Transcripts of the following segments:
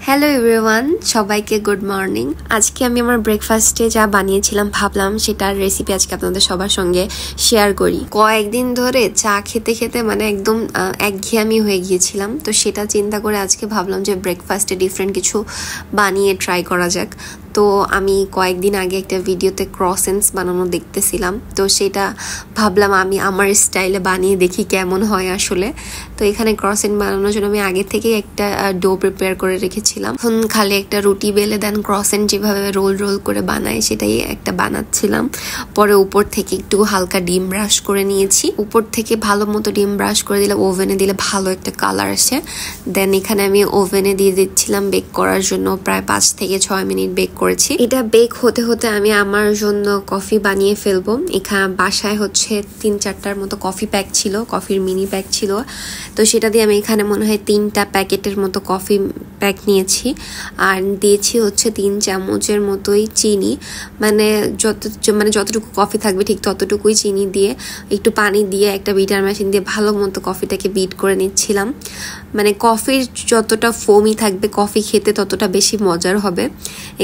Hello everyone, সবাইকে good morning. আজকে আমি আমার ব্রেকফাস্টে যা বানিয়েছিলাম ভাবলাম সেটার রেসিপি আজকে আপনাদের সবার সঙ্গে শেয়ার করি। কয়েকদিন ধরে চা খেতে খেতে মানে একদম একঘেয়েমি হয়ে গিয়েছিলাম, তো সেটা চিন্তা করে আজকে ভাবলাম যে ব্রেকফাস্টে ডিফারেন্ট কিছু বানিয়ে ট্রাই করা যাক। তো আমি কয়েকদিন আগে একটা ভিডিওতে ক্রসেন্টস বানানো দেখতেছিলাম, তো সেটা ভাবলাম আমি আমার স্টাইলে বানিয়ে দেখি কেমন হয় আসলে। তো এখানে ক্রসেন্ট বানানোর জন্য আমি আগে থেকে একটা ডো প্রিপেয়ার করে রেখেছিলাম। এখন খালি একটা রুটি বেলে দেন ক্রসেন্ট যেভাবে রোল রোল করে বানায় সেটাই একটা বানাচ্ছিলাম। পরে উপর থেকে একটু হালকা ডিম ব্রাশ করে নিয়েছি। উপর থেকে ভালো মতো ডিম ব্রাশ করে দিলে ওভেনে দিলে ভালো একটা কালার আসে। দেন এখানে আমি ওভেনে দিয়ে দিচ্ছিলাম বেক করার জন্য। প্রায় 5 থেকে 6 মিনিট বেক করেছি। এটা বেক হতে হতে আমি আমার জন্য কফি বানিয়ে ফেলবো। এখানে বাসায় হচ্ছে 3-4টার মতো কফি প্যাক ছিল, কফির মিনি প্যাক ছিল। তো সেটা দিয়ে আমি এখানে মনে হয় 3টা প্যাকেটের মতো কফি প্যাক নিয়েছি। আর দিয়েছি হচ্ছে 3 চামচের মতোই চিনি, মানে যতটুকু কফি থাকবে ঠিক ততটুকুই চিনি দিয়ে একটু পানি দিয়ে একটা বিটার মেশিন দিয়ে ভালো মতো কফিটাকে বিট করে নিচ্ছিলাম। মানে কফির যতটা ফোমি থাকবে কফি খেতে ততটা বেশি মজার হবে।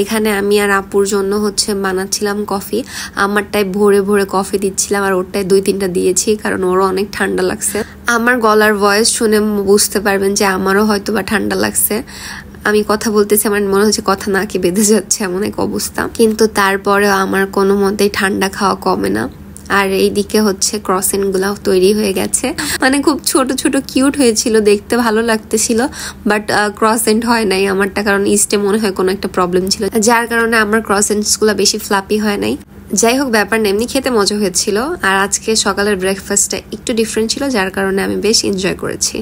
এখানে আমি আর আপুর জন্য হচ্ছে বানাচ্ছিলাম কফি। আমারটায় ভরে ভরে কফি দিচ্ছিলাম আর ওরটায় 2-3টা দিয়েছি, কারণ ওরও অনেক ঠান্ডা লাগছে। আমার গলার ভয়েস শুনে বুঝতে পারবেন যে আমারও হয়তো বা ঠান্ডা লাগছে। আমি কথা বলতেছি, আমার মনে হচ্ছে কথা নাকে বেঁধে যাচ্ছে এমন এক অবস্থা, কিন্তু তারপরেও আমার কোনো মতেই ঠান্ডা খাওয়া কমে না। আর এইদিকে হচ্ছে ক্রসেন্ট গুলা তৈরি হয়ে গেছে, মানে খুব ছোট ছোট কিউট হয়েছিল, দেখতে ভালো লাগতেছিল, বাট ক্রসেন্ট হয় নাই আমারটা, কারণ ইস্টে মনে হয় কোনো একটা প্রবলেম ছিল, যার কারণে আমার ক্রসেন্টস গুলা বেশি ফ্লাপি হয় নাই। যাই হোক, ব্যাপার না, এমনি খেতে মজা হয়েছিল। আর আজকে সকালের ব্রেকফাস্টটা একটু ডিফারেন্ট ছিল, যার কারণে আমি বেশ এনজয় করেছি।